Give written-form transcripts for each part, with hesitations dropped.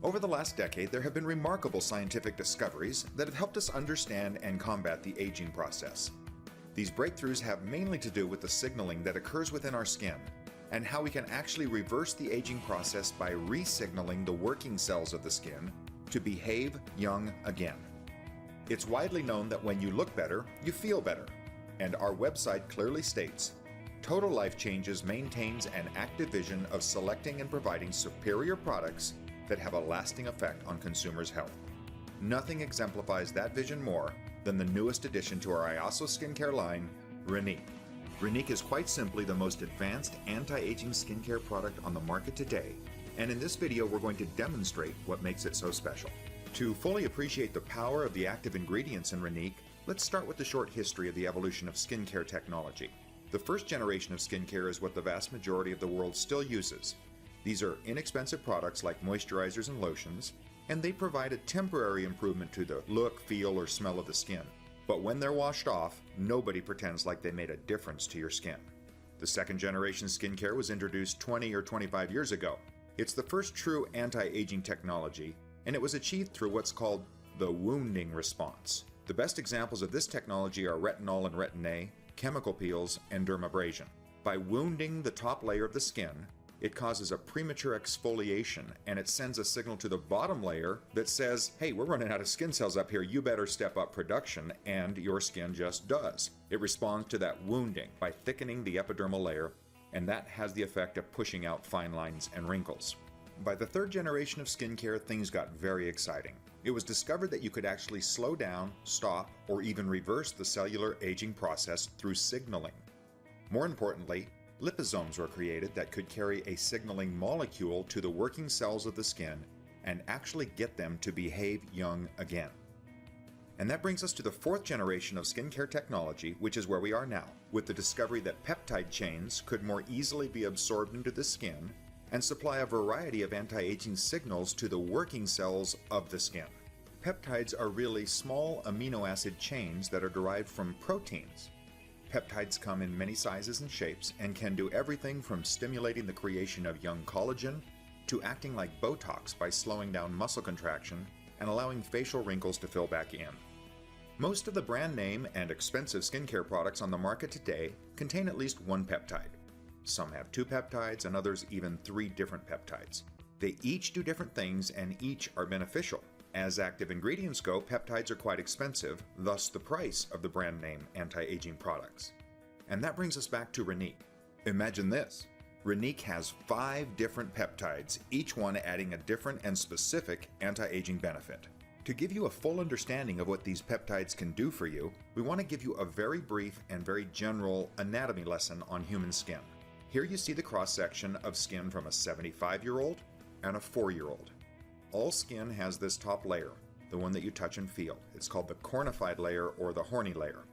Over the last decade, there have been remarkable scientific discoveries that have helped us understand and combat the aging process. These breakthroughs have mainly to do with the signaling that occurs within our skin and how we can actually reverse the aging process by re-signaling the working cells of the skin to behave young again. It's widely known that when you look better, you feel better, and our website clearly states, Total Life Changes maintains an active vision of selecting and providing superior products that have a lasting effect on consumers' health. Nothing exemplifies that vision more than the newest addition to our Iaso skincare line, Renique. Renique is quite simply the most advanced anti-aging skincare product on the market today, and in this video we're going to demonstrate what makes it so special. To fully appreciate the power of the active ingredients in Renique, let's start with the short history of the evolution of skincare technology. The first generation of skincare is what the vast majority of the world still uses. These are inexpensive products like moisturizers and lotions, and they provide a temporary improvement to the look, feel, or smell of the skin. But when they're washed off, nobody pretends like they made a difference to your skin. The second generation skincare was introduced 20 or 25 years ago. It's the first true anti-aging technology, and it was achieved through what's called the wounding response. The best examples of this technology are retinol and retin-A, chemical peels, and dermabrasion. By wounding the top layer of the skin, it causes a premature exfoliation, and it sends a signal to the bottom layer that says, hey, we're running out of skin cells up here, you better step up production, and your skin just does. It responds to that wounding by thickening the epidermal layer, and that has the effect of pushing out fine lines and wrinkles. By the third generation of skincare, things got very exciting. It was discovered that you could actually slow down, stop, or even reverse the cellular aging process through signaling. More importantly, liposomes were created that could carry a signaling molecule to the working cells of the skin and actually get them to behave young again. And that brings us to the fourth generation of skincare technology, which is where we are now, with the discovery that peptide chains could more easily be absorbed into the skin and supply a variety of anti-aging signals to the working cells of the skin. Peptides are really small amino acid chains that are derived from proteins. Peptides come in many sizes and shapes and can do everything from stimulating the creation of young collagen to acting like Botox by slowing down muscle contraction and allowing facial wrinkles to fill back in. Most of the brand name and expensive skincare products on the market today contain at least one peptide. Some have 2 peptides and others even 3 different peptides. They each do different things and each are beneficial. As active ingredients go, peptides are quite expensive, thus the price of the brand name anti-aging products. And that brings us back to Renique. Imagine this. Renique has 5 different peptides, each one adding a different and specific anti-aging benefit. To give you a full understanding of what these peptides can do for you, we want to give you a very brief and very general anatomy lesson on human skin. Here you see the cross-section of skin from a 75-year-old and a 4-year-old. All skin has this top layer, the one that you touch and feel. It's called the cornified layer or the horny layer.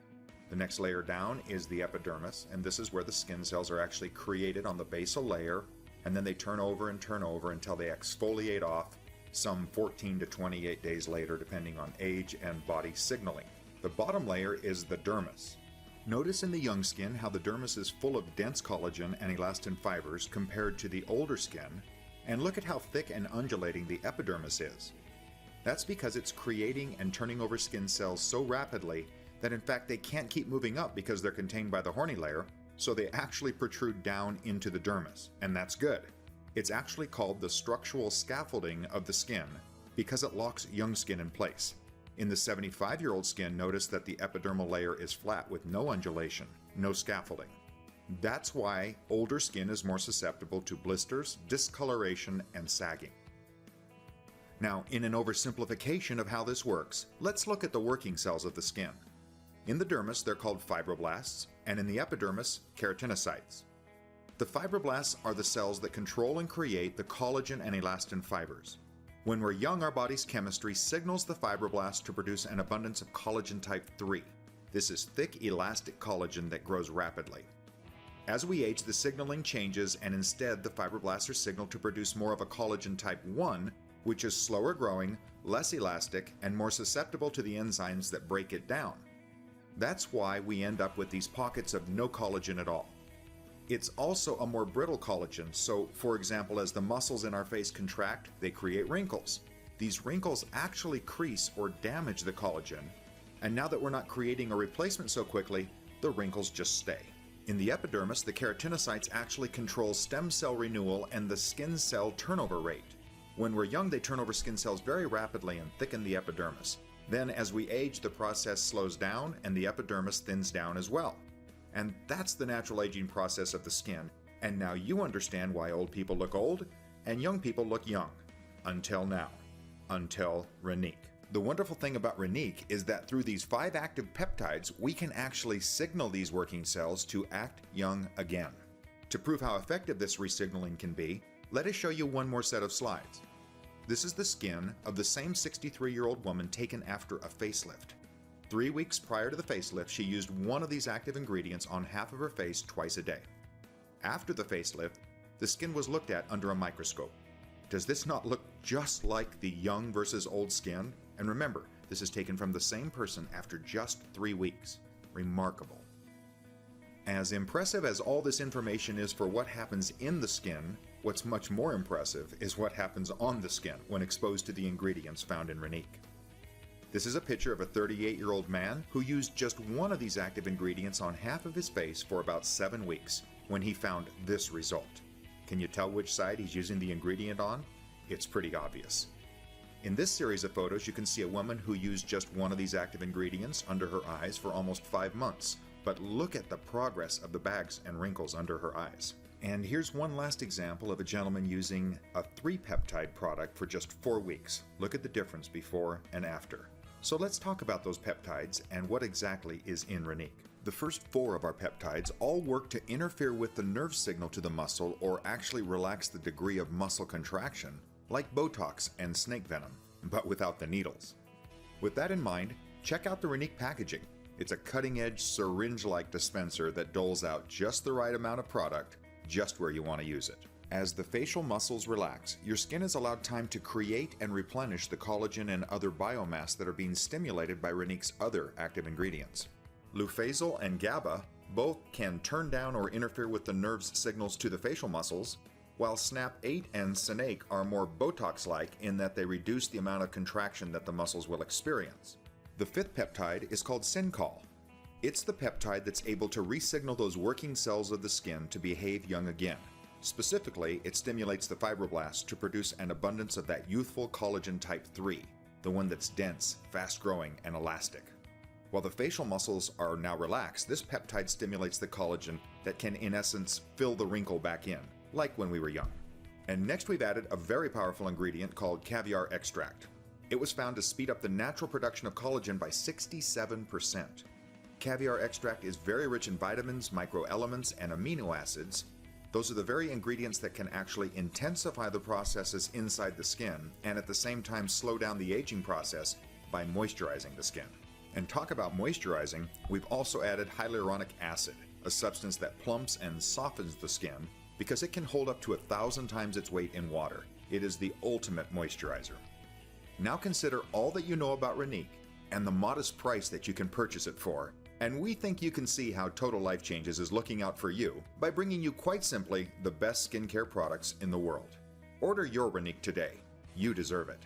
The next layer down is the epidermis, and this is where the skin cells are actually created on the basal layer, and then they turn over until they exfoliate off some 14 to 28 days later, depending on age and body signaling. The bottom layer is the dermis. Notice in the young skin how the dermis is full of dense collagen and elastin fibers compared to the older skin, and look at how thick and undulating the epidermis is. That's because it's creating and turning over skin cells so rapidly that in fact they can't keep moving up because they're contained by the horny layer, so they actually protrude down into the dermis, and that's good. It's actually called the structural scaffolding of the skin because it locks young skin in place. In the 75-year-old skin, notice that the epidermal layer is flat with no undulation, no scaffolding. That's why older skin is more susceptible to blisters, discoloration, and sagging. Now, in an oversimplification of how this works, let's look at the working cells of the skin. In the dermis, they're called fibroblasts, and in the epidermis, keratinocytes. The fibroblasts are the cells that control and create the collagen and elastin fibers. When we're young, our body's chemistry signals the fibroblasts to produce an abundance of collagen type 3. This is thick, elastic collagen that grows rapidly. As we age, the signaling changes, and instead the fibroblasts are signaled to produce more of a collagen type 1, which is slower growing, less elastic, and more susceptible to the enzymes that break it down. That's why we end up with these pockets of no collagen at all. It's also a more brittle collagen, so for example, as the muscles in our face contract, they create wrinkles. These wrinkles actually crease or damage the collagen, and now that we're not creating a replacement so quickly, the wrinkles just stay. In the epidermis, the keratinocytes actually control stem cell renewal and the skin cell turnover rate. When we're young, they turn over skin cells very rapidly and thicken the epidermis. Then as we age, the process slows down and the epidermis thins down as well. And that's the natural aging process of the skin. And now you understand why old people look old and young people look young. Until now. Until Renique. The wonderful thing about Renique is that through these 5 active peptides, we can actually signal these working cells to act young again. To prove how effective this resignaling can be, let us show you one more set of slides. This is the skin of the same 63-year-old woman taken after a facelift. 3 weeks prior to the facelift, she used one of these active ingredients on half of her face twice a day. After the facelift, the skin was looked at under a microscope. Does this not look just like the young versus old skin? And remember, this is taken from the same person after just 3 weeks. Remarkable. As impressive as all this information is for what happens in the skin, what's much more impressive is what happens on the skin when exposed to the ingredients found in Renique. This is a picture of a 38-year-old man who used just one of these active ingredients on half of his face for about 7 weeks when he found this result. Can you tell which side he's using the ingredient on? It's pretty obvious. In this series of photos, you can see a woman who used just one of these active ingredients under her eyes for almost 5 months. But look at the progress of the bags and wrinkles under her eyes. And here's one last example of a gentleman using a 3-peptide product for just 4 weeks. Look at the difference before and after. So let's talk about those peptides and what exactly is in Renique. The first 4 of our peptides all work to interfere with the nerve signal to the muscle or actually relax the degree of muscle contraction, like Botox and snake venom, but without the needles. With that in mind, check out the Renique packaging. It's a cutting-edge syringe-like dispenser that doles out just the right amount of product, just where you want to use it. As the facial muscles relax, your skin is allowed time to create and replenish the collagen and other biomass that are being stimulated by Renique's other active ingredients. Lufazole and GABA both can turn down or interfere with the nerve's signals to the facial muscles, while SNAP8 and SNAKE are more Botox-like in that they reduce the amount of contraction that the muscles will experience. The 5th peptide is called Syncol. It's the peptide that's able to re-signal those working cells of the skin to behave young again. Specifically, it stimulates the fibroblasts to produce an abundance of that youthful collagen type 3, the one that's dense, fast-growing, and elastic. While the facial muscles are now relaxed, this peptide stimulates the collagen that can, in essence, fill the wrinkle back in, like when we were young. And next we've added a very powerful ingredient called caviar extract. It was found to speed up the natural production of collagen by 67%. Caviar extract is very rich in vitamins, microelements, and amino acids. Those are the very ingredients that can actually intensify the processes inside the skin and at the same time slow down the aging process by moisturizing the skin. And talk about moisturizing, we've also added hyaluronic acid, a substance that plumps and softens the skin because it can hold up to 1,000 times its weight in water. It is the ultimate moisturizer. Now consider all that you know about Renique and the modest price that you can purchase it for, and we think you can see how Total Life Changes is looking out for you by bringing you quite simply the best skincare products in the world. Order your Renique today. You deserve it.